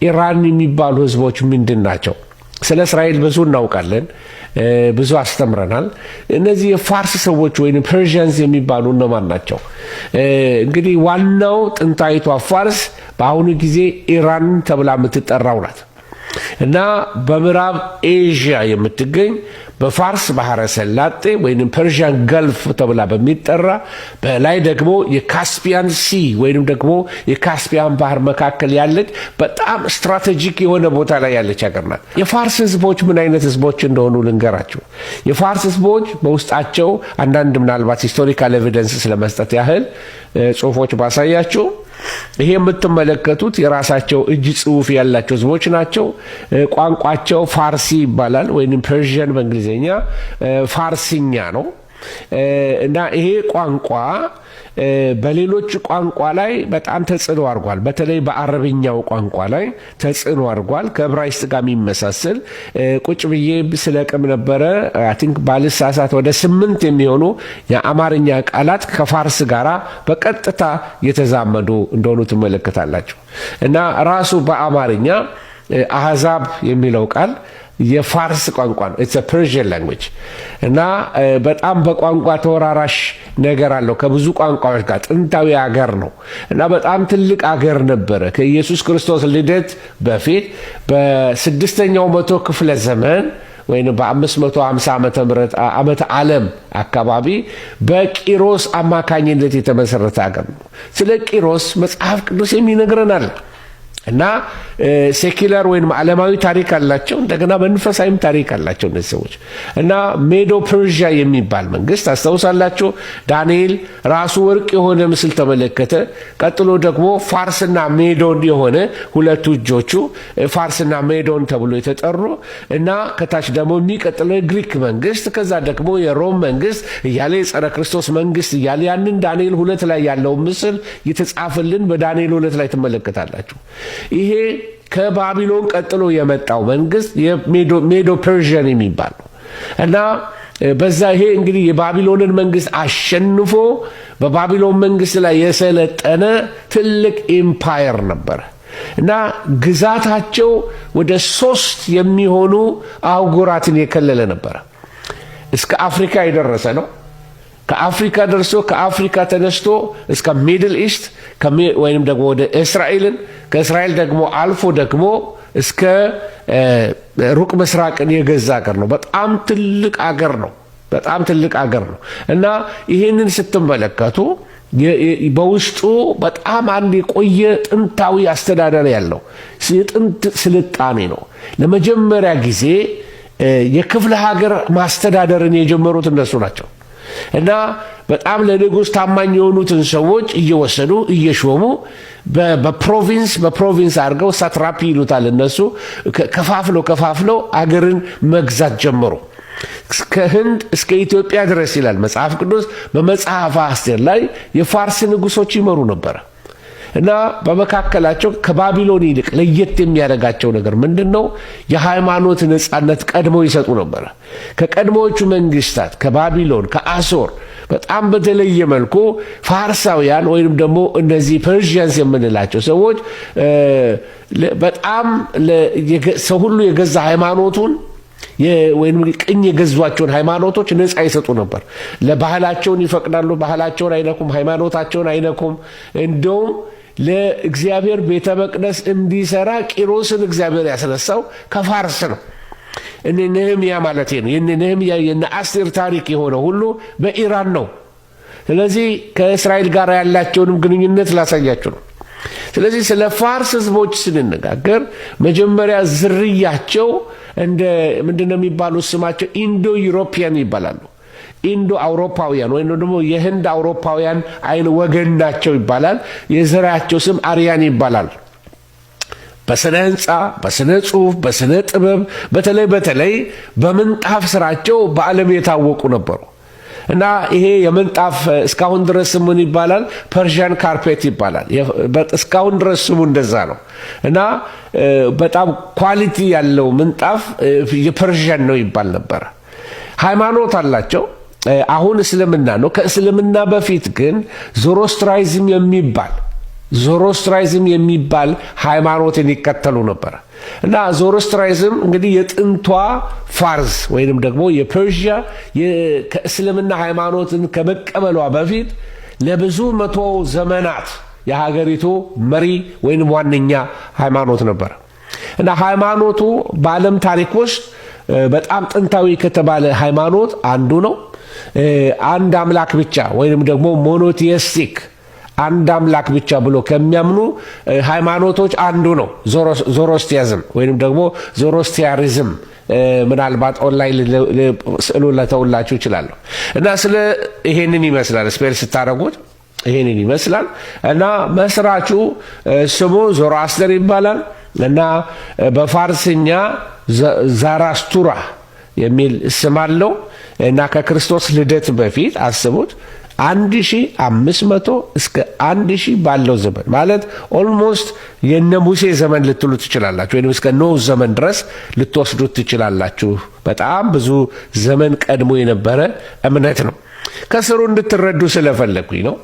ኢራን የሚባሉ ህዝቦች ምንድን ናቸው? ስለ እስራኤል ብዙ እናውቃለን፣ ብዙ አስተምረናል። እነዚህ የፋርስ ሰዎች ወይም ፐርሺያንስ የሚባሉ እነማን ናቸው? እንግዲህ ዋናው ጥንታዊቷ ፋርስ በአሁኑ ጊዜ ኢራን ተብላ የምትጠራው ናት እና በምዕራብ ኤዥያ የምትገኝ በፋርስ ባህረ ሰላጤ ወይም ፐርሺያን ገልፍ ተብላ በሚጠራ በላይ ደግሞ የካስፒያን ሲ ወይም ደግሞ የካስፒያን ባህር መካከል ያለች በጣም ስትራቴጂክ የሆነ ቦታ ላይ ያለች ሀገር ናት። የፋርስ ህዝቦች ምን አይነት ህዝቦች እንደሆኑ ልንገራችሁ። የፋርስ ህዝቦች በውስጣቸው አንዳንድ ምናልባት ሂስቶሪካል ኤቪደንስ ስለመስጠት ያህል ጽሁፎች ባሳያችሁ ይሄ የምትመለከቱት የራሳቸው እጅ ጽሁፍ ያላቸው ህዝቦች ናቸው። ቋንቋቸው ፋርሲ ይባላል ወይም ፐርሺያን በእንግሊዝኛ ፋርሲኛ ነው እና ይሄ ቋንቋ በሌሎች ቋንቋ ላይ በጣም ተጽዕኖ አድርጓል። በተለይ በአረብኛው ቋንቋ ላይ ተጽዕኖ አድርጓል። ከዕብራይስጥ ጋር የሚመሳሰል ቁጭ ብዬ ስለቅም ነበረ። አይ ቲንክ ባልሳሳት ወደ 8 የሚሆኑ የአማርኛ ቃላት ከፋርስ ጋራ በቀጥታ የተዛመዱ እንደሆኑ ትመለከታላችሁ እና ራሱ በአማርኛ አህዛብ የሚለው ቃል የፋርስ ቋንቋ ነው። ኢትስ አ ፐርሺያን ላንጉዌጅ እና በጣም በቋንቋ ተወራራሽ ነገር አለው ከብዙ ቋንቋዎች ጋር። ጥንታዊ ሀገር ነው እና በጣም ትልቅ ሀገር ነበረ። ከኢየሱስ ክርስቶስ ልደት በፊት በ6ኛው መቶ ክፍለ ዘመን ወይም በ550 ዓመተ ዓለም አካባቢ በቂሮስ አማካኝነት የተመሰረተ ሀገር ነው። ስለ ቂሮስ መጽሐፍ ቅዱስ የሚነግረናል እና ሴኩላር ወይም ዓለማዊ ታሪክ አላቸው፣ እንደገና መንፈሳዊም ታሪክ አላቸው እነዚህ ሰዎች። እና ሜዶ ፐርሺያ የሚባል መንግስት አስታውሳላችሁ። ዳንኤል ራሱ ወርቅ የሆነ ምስል ተመለከተ። ቀጥሎ ደግሞ ፋርስና ሜዶን የሆነ ሁለቱ እጆቹ ፋርስና ሜዶን ተብሎ የተጠሩ እና ከታች ደግሞ የሚቀጥለው ግሪክ መንግስት፣ ከዛ ደግሞ የሮም መንግስት እያለ የጸረ ክርስቶስ መንግስት እያለ ያንን ዳንኤል 2 ላይ ያለው ምስል የተጻፈልን በዳንኤል 2 ላይ ትመለከታላችሁ። ይሄ ከባቢሎን ቀጥሎ የመጣው መንግስት የሜዶ ፐርሺያን የሚባል ነው እና በዛ ይሄ እንግዲህ የባቢሎንን መንግስት አሸንፎ በባቢሎን መንግስት ላይ የሰለጠነ ትልቅ ኤምፓየር ነበር እና ግዛታቸው ወደ 3 የሚሆኑ አህጉራትን የከለለ ነበር። እስከ አፍሪካ የደረሰ ነው። ከአፍሪካ ደርሶ ከአፍሪካ ተነስቶ እስከ ሚድል ኢስት ወይንም ደግሞ ወደ እስራኤልን ከእስራኤል ደግሞ አልፎ ደግሞ እስከ ሩቅ ምስራቅን የገዛ ሀገር ነው። በጣም ትልቅ ሀገር ነው። በጣም ትልቅ ሀገር ነው እና ይህንን ስትመለከቱ በውስጡ በጣም አንድ የቆየ ጥንታዊ አስተዳደር ያለው የጥንት ስልጣኔ ነው። ለመጀመሪያ ጊዜ የክፍለ ሀገር ማስተዳደርን የጀመሩት እነሱ ናቸው እና በጣም ለንጉስ ታማኝ የሆኑትን ሰዎች እየወሰዱ እየሾሙ በፕሮቪንስ አድርገው ሳትራፒ ይሉታል እነሱ ከፋፍለው አገርን መግዛት ጀመሩ። እስከ ህንድ እስከ ኢትዮጵያ ድረስ ይላል መጽሐፍ ቅዱስ። በመጽሐፈ አስቴር ላይ የፋርስ ንጉሶች ይመሩ ነበር እና በመካከላቸው ከባቢሎን ይልቅ ለየት የሚያደርጋቸው ነገር ምንድነው? የሃይማኖት ነጻነት ቀድመው ይሰጡ ነበር። ከቀድሞዎቹ መንግስታት ከባቢሎን ከአሶር በጣም በተለየ መልኩ ፋርሳውያን ወይም ደግሞ እነዚህ ፐርሺያንስ የምንላቸው ሰዎች በጣም ሰው ሁሉ የገዛ ሃይማኖቱን ወይም ቅኝ የገዟቸውን ሃይማኖቶች ነፃ ይሰጡ ነበር። ለባህላቸውን ይፈቅዳሉ፣ ባህላቸውን አይነኩም፣ ሃይማኖታቸውን አይነኩም። እንደውም ለእግዚአብሔር ቤተ መቅደስ እንዲሰራ ቂሮስን እግዚአብሔር ያስነሳው ከፋርስ ነው። ነህምያ ማለት ነው። ነህምያ የአስቴር ታሪክ የሆነ ሁሉ በኢራን ነው። ስለዚህ ከእስራኤል ጋር ያላቸውንም ግንኙነት ላሳያችሁ ነው። ስለዚህ ስለ ፋርስ ህዝቦች ስንነጋገር መጀመሪያ ዝርያቸው እንደ ምንድነው የሚባሉት? ስማቸው ኢንዶ ዩሮፒያን ይባላሉ። ኢንዶ አውሮፓውያን ወይም ደግሞ የህንድ አውሮፓውያን አይን ወገን ናቸው ይባላል። የዘራቸው ስም አርያን ይባላል። በስነ ህንፃ፣ በስነ ጽሁፍ፣ በስነ ጥበብ በተለይ በምንጣፍ ስራቸው በዓለም የታወቁ ነበሩ እና ይሄ የምንጣፍ እስካሁን ድረስ ስሙን ይባላል ፐርሺያን ካርፔት ይባላል። እስካሁን ድረስ ስሙ እንደዛ ነው እና በጣም ኳሊቲ ያለው ምንጣፍ የፐርሺያን ነው ይባል ነበር። ሃይማኖት አላቸው። አሁን እስልምና ነው። ከእስልምና በፊት ግን ዞሮስትራይዝም የሚባል ዞሮስትራይዝም የሚባል ሃይማኖትን ይከተሉ ነበር እና ዞሮስትራይዝም እንግዲህ የጥንቷ ፋርስ ወይንም ደግሞ የፐርሺያ ከእስልምና ሃይማኖትን ከመቀበሏ በፊት ለብዙ መቶ ዘመናት የሀገሪቱ መሪ ወይንም ዋነኛ ሃይማኖት ነበር እና ሃይማኖቱ በዓለም ታሪክ ውስጥ በጣም ጥንታዊ ከተባለ ሃይማኖት አንዱ ነው። አንድ አምላክ ብቻ ወይንም ደግሞ ሞኖቲስቲክ አንድ አምላክ ብቻ ብሎ ከሚያምኑ ሃይማኖቶች አንዱ ነው ዞሮስትሪዝም ወይንም ደግሞ ዞሮስትሪዝም። ምናልባት ኦንላይን ስዕሉ ለተውላችሁ ይችላል እና ስለ ይሄንን ይመስላል ስፔል ስታረጉት ይሄንን ይመስላል እና መስራቹ ስሙ ዞሮአስተር ይባላል እና በፋርስኛ ዛራስቱራ የሚል ስም አለው እና ከክርስቶስ ልደት በፊት አስቡት 1500 እስከ 1000 ባለው ዘመን ማለት ኦልሞስት የነ ሙሴ ዘመን ልትሉ ትችላላችሁ ወይንም እስከ ኖህ ዘመን ድረስ ልትወስዱት ትችላላችሁ። በጣም ብዙ ዘመን ቀድሞ የነበረ እምነት ነው። ከስሩ እንድትረዱ ስለፈለኩኝ ነው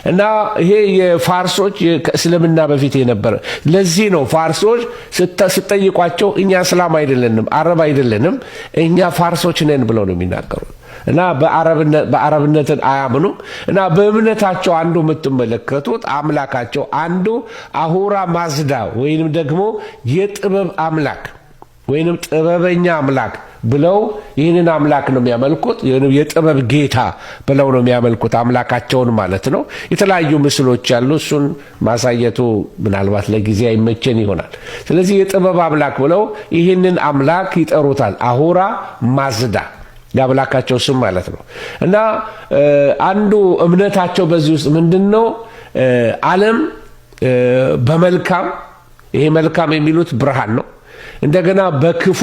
እና ይሄ የፋርሶች ከእስልምና በፊት የነበረ ለዚህ ነው ፋርሶች ስትጠይቋቸው እኛ እስላም አይደለንም አረብ አይደለንም እኛ ፋርሶች ነን ብለው ነው የሚናገሩት እና በአረብነትን አያምኑም እና በእምነታቸው አንዱ የምትመለከቱት አምላካቸው አንዱ አሁራ ማዝዳ ወይንም ደግሞ የጥበብ አምላክ ወይንም ጥበበኛ አምላክ ብለው ይህንን አምላክ ነው የሚያመልኩት። የጥበብ ጌታ ብለው ነው የሚያመልኩት አምላካቸውን ማለት ነው። የተለያዩ ምስሎች ያሉ እሱን ማሳየቱ ምናልባት ለጊዜ አይመቸን ይሆናል። ስለዚህ የጥበብ አምላክ ብለው ይህንን አምላክ ይጠሩታል አሁራ ማዝዳ የአምላካቸው ስም ማለት ነው እና አንዱ እምነታቸው በዚህ ውስጥ ምንድነው ዓለም በመልካም ይሄ መልካም የሚሉት ብርሃን ነው እንደገና በክፉ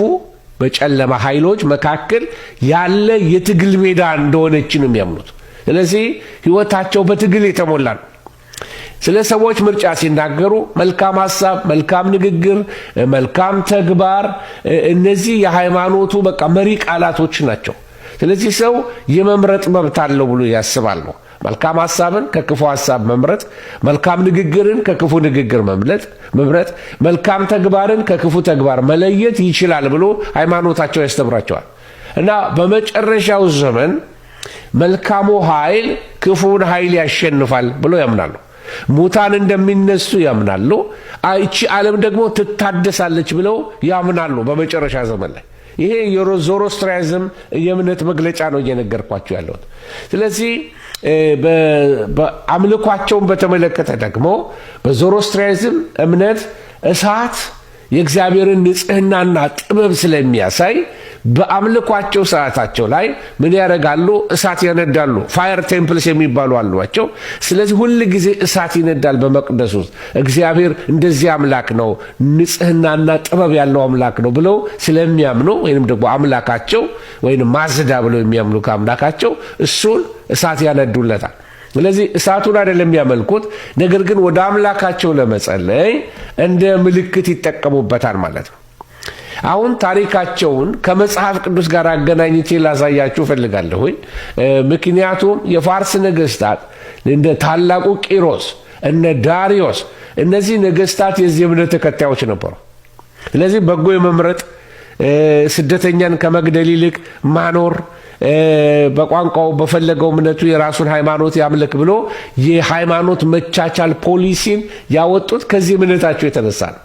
በጨለማ ኃይሎች መካከል ያለ የትግል ሜዳ እንደሆነች ነው የሚያምኑት። ስለዚህ ህይወታቸው በትግል የተሞላ ነው። ስለ ሰዎች ምርጫ ሲናገሩ መልካም ሐሳብ፣ መልካም ንግግር፣ መልካም ተግባር እነዚህ የሃይማኖቱ በቃ መሪ ቃላቶች ናቸው። ስለዚህ ሰው የመምረጥ መብት አለው ብሎ ያስባል ነው። መልካም ሐሳብን ከክፉ ሐሳብ መምረጥ፣ መልካም ንግግርን ከክፉ ንግግር መምረጥ፣ መልካም ተግባርን ከክፉ ተግባር መለየት ይችላል ብሎ ሃይማኖታቸው ያስተምራቸዋል እና በመጨረሻው ዘመን መልካሙ ኃይል ክፉን ኃይል ያሸንፋል ብሎ ያምናሉ። ሙታን እንደሚነሱ ያምናሉ። እቺ ዓለም ደግሞ ትታደሳለች ብለው ያምናሉ በመጨረሻ ዘመን ላይ። ይሄ የዞሮስትሪዝም የእምነት መግለጫ ነው እየነገርኳችሁ ያለሁት። ስለዚህ በአምልኳቸውን በተመለከተ ደግሞ በዞሮስትሪዝም እምነት እሳት የእግዚአብሔርን ንጽህናና ጥበብ ስለሚያሳይ በአምልኳቸው ሰዓታቸው ላይ ምን ያደርጋሉ? እሳት ያነዳሉ። ፋየር ቴምፕልስ የሚባሉ አሏቸው። ስለዚህ ሁል ጊዜ እሳት ይነዳል በመቅደስ ውስጥ። እግዚአብሔር እንደዚህ አምላክ ነው፣ ንጽህናና ጥበብ ያለው አምላክ ነው ብለው ስለሚያምኑ ወይንም ደግሞ አምላካቸው ወይንም ማዝዳ ብለው የሚያምኑ ከአምላካቸው እሱን እሳት ያነዱለታል። ስለዚህ እሳቱን አይደለም የሚያመልኩት፣ ነገር ግን ወደ አምላካቸው ለመጸለይ እንደ ምልክት ይጠቀሙበታል ማለት ነው። አሁን ታሪካቸውን ከመጽሐፍ ቅዱስ ጋር አገናኝቼ ላሳያችሁ ፈልጋለሁ። ምክንያቱም የፋርስ ነገስታት እንደ ታላቁ ቂሮስ እነ ዳሪዮስ እነዚህ ነገስታት የዚህ እምነት ተከታዮች ነበሩ። ስለዚህ በጎ የመምረጥ ስደተኛን ከመግደል ይልቅ ማኖር በቋንቋው በፈለገው እምነቱ የራሱን ሃይማኖት ያምልክ ብሎ የሃይማኖት መቻቻል ፖሊሲን ያወጡት ከዚህ እምነታቸው የተነሳ ነው።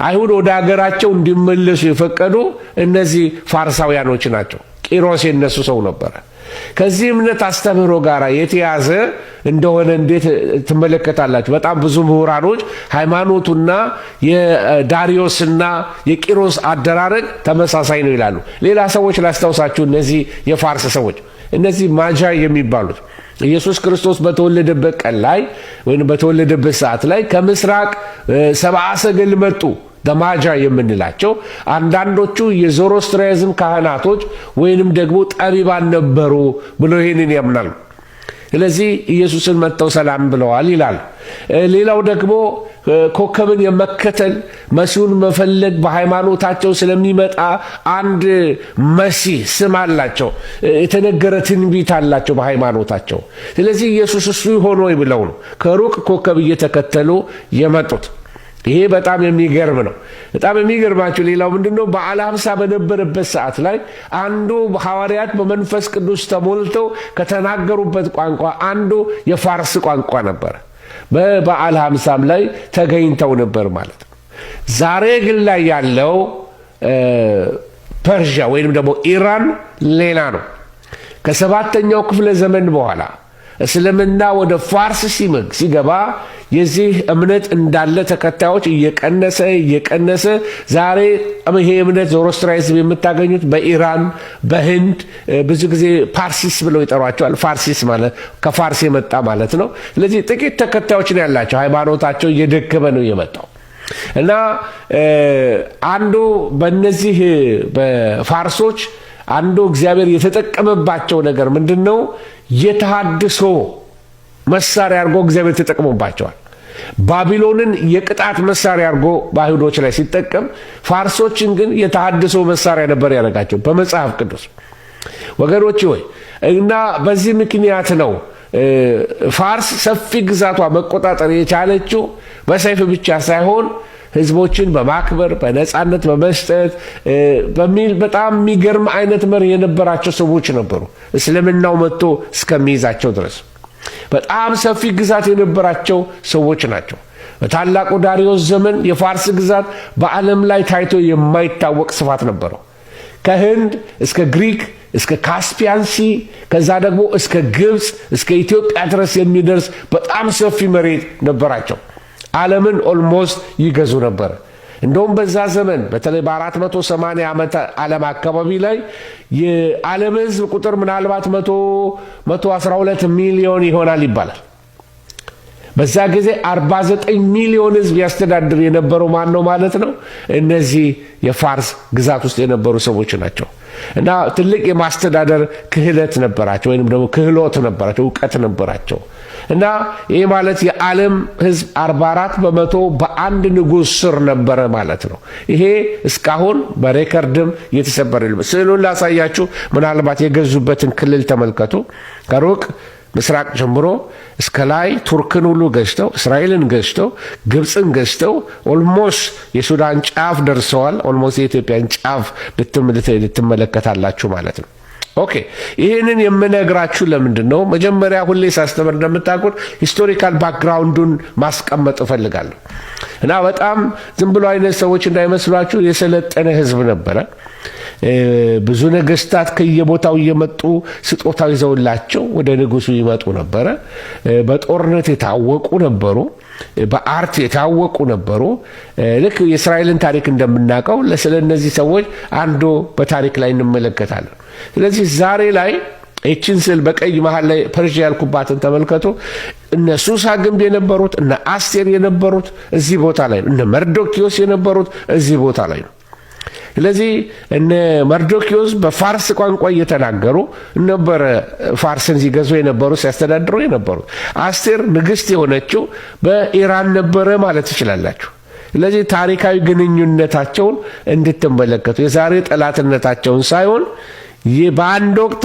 አይሁድ ወደ ሀገራቸው እንዲመለሱ የፈቀዱ እነዚህ ፋርሳውያኖች ናቸው። ቂሮስ የነሱ ሰው ነበረ። ከዚህ እምነት አስተምህሮ ጋር የተያዘ እንደሆነ እንዴት ትመለከታላችሁ? በጣም ብዙ ምሁራኖች ሃይማኖቱና የዳሪዮስና የቂሮስ አደራረግ ተመሳሳይ ነው ይላሉ። ሌላ ሰዎች ላስታውሳችሁ፣ እነዚህ የፋርስ ሰዎች እነዚህ ማጃይ የሚባሉት ኢየሱስ ክርስቶስ በተወለደበት ቀን ላይ ወይም በተወለደበት ሰዓት ላይ ከምስራቅ ሰብአ ሰገል መጡ። ደማጃ የምንላቸው አንዳንዶቹ የዞሮስትሪዝም ካህናቶች ወይንም ደግሞ ጠቢባን ነበሩ ብሎ ይሄንን ያምናሉ። ስለዚህ ኢየሱስን መጥተው ሰላም ብለዋል ይላል። ሌላው ደግሞ ኮከብን የመከተል መሲሁን መፈለግ በሃይማኖታቸው ስለሚመጣ አንድ መሲህ ስም አላቸው፣ የተነገረ ትንቢት አላቸው በሃይማኖታቸው። ስለዚህ ኢየሱስ እሱ ይሆን ወይ ብለው ነው ከሩቅ ኮከብ እየተከተሉ የመጡት። ይሄ በጣም የሚገርም ነው። በጣም የሚገርማቸው ሌላው ምንድነው? በዓለ ሃምሳ በነበረበት ሰዓት ላይ አንዱ ሐዋርያት በመንፈስ ቅዱስ ተሞልተው ከተናገሩበት ቋንቋ አንዱ የፋርስ ቋንቋ ነበር። በበዓለ ሃምሳም ላይ ተገኝተው ነበር ማለት ነው። ዛሬ ግን ላይ ያለው ፐርሺያ ወይንም ደግሞ ኢራን ሌላ ነው። ከሰባተኛው ክፍለ ዘመን በኋላ እስልምና ወደ ፋርስ ሲገባ የዚህ እምነት እንዳለ ተከታዮች እየቀነሰ ዛሬ ይሄ እምነት ዞሮስትራይዝም የምታገኙት በኢራን በህንድ ብዙ ጊዜ ፓርሲስ ብለው ይጠሯቸዋል። ፋርሲስ ማለት ከፋርስ የመጣ ማለት ነው። ስለዚህ ጥቂት ተከታዮች ነው ያላቸው። ሃይማኖታቸው እየደከመ ነው የመጣው እና አንዱ በእነዚህ በፋርሶች አንዱ እግዚአብሔር የተጠቀመባቸው ነገር ምንድነው? የተሐድሶ መሳሪያ አድርጎ እግዚአብሔር ተጠቅሞባቸዋል። ባቢሎንን የቅጣት መሳሪያ አድርጎ በአይሁዶች ላይ ሲጠቀም፣ ፋርሶችን ግን የተሐድሶ መሳሪያ ነበር ያደረጋቸው በመጽሐፍ ቅዱስ ወገኖች ሆይ። እና በዚህ ምክንያት ነው ፋርስ ሰፊ ግዛቷ መቆጣጠር የቻለችው በሰይፍ ብቻ ሳይሆን ህዝቦችን በማክበር በነፃነት በመስጠት በሚል በጣም የሚገርም አይነት መሪ የነበራቸው ሰዎች ነበሩ። እስልምናው መጥቶ እስከሚይዛቸው ድረስ በጣም ሰፊ ግዛት የነበራቸው ሰዎች ናቸው። በታላቁ ዳሪዮስ ዘመን የፋርስ ግዛት በዓለም ላይ ታይቶ የማይታወቅ ስፋት ነበረው። ከህንድ እስከ ግሪክ እስከ ካስፒያን ሲ ከዛ ደግሞ እስከ ግብፅ እስከ ኢትዮጵያ ድረስ የሚደርስ በጣም ሰፊ መሬት ነበራቸው። ዓለምን ኦልሞስት ይገዙ ነበር። እንደውም በዛ ዘመን በተለይ በ480 ዓመት ዓለም አካባቢ ላይ የዓለም ህዝብ ቁጥር ምናልባት 112 ሚሊዮን ይሆናል ይባላል። በዛ ጊዜ 49 ሚሊዮን ህዝብ ያስተዳድር የነበረው ማን ነው ማለት ነው? እነዚህ የፋርስ ግዛት ውስጥ የነበሩ ሰዎች ናቸው። እና ትልቅ የማስተዳደር ክህሎት ነበራቸው፣ ወይንም ደግሞ ክህሎት ነበራቸው፣ ዕውቀት ነበራቸው። እና ይሄ ማለት የዓለም ህዝብ 44 በመቶ በአንድ ንጉስ ስር ነበረ ማለት ነው። ይሄ እስካሁን በሬከርድም የተሰበረ ነው። ስዕሉን ላሳያችሁ። ምናልባት የገዙበትን ክልል ተመልከቱ። ከሩቅ ምስራቅ ጀምሮ እስከ ላይ ቱርክን ሁሉ ገዝተው፣ እስራኤልን ገዝተው፣ ግብፅን ገዝተው ኦልሞስት የሱዳን ጫፍ ደርሰዋል። ኦልሞስት የኢትዮጵያን ጫፍ ልትመለከታላችሁ ማለት ነው። ኦኬ፣ ይህንን የምነግራችሁ ለምንድን ነው? መጀመሪያ ሁሌ ሳስተምር እንደምታውቁት ሂስቶሪካል ባክግራውንዱን ማስቀመጥ እፈልጋለሁ። እና በጣም ዝም ብሎ አይነት ሰዎች እንዳይመስሏችሁ የሰለጠነ ህዝብ ነበረ። ብዙ ነገስታት ከየቦታው እየመጡ ስጦታ ይዘውላቸው ወደ ንጉሱ ይመጡ ነበረ። በጦርነት የታወቁ ነበሩ፣ በአርት የታወቁ ነበሩ። ልክ የእስራኤልን ታሪክ እንደምናውቀው ስለነዚህ ሰዎች አንዱ በታሪክ ላይ እንመለከታለን። ስለዚህ ዛሬ ላይ እቺን ስዕል በቀይ መሃል ላይ ፐርሺያ ያልኩባትን ተመልከቱ። እነ ሱሳ ግንብ የነበሩት እነ አስቴር የነበሩት እዚህ ቦታ ላይ ነው። እነ መርዶኪዮስ የነበሩት እዚህ ቦታ ላይ ነው። ስለዚህ እነ መርዶኪዮስ በፋርስ ቋንቋ እየተናገሩ ነበረ ፋርስን ሲገዙ የነበሩ ሲያስተዳድሩ የነበሩት። አስቴር ንግስት የሆነችው በኢራን ነበረ ማለት ትችላላችሁ። ስለዚህ ታሪካዊ ግንኙነታቸውን እንድትመለከቱ የዛሬ ጠላትነታቸውን ሳይሆን በአንድ ወቅት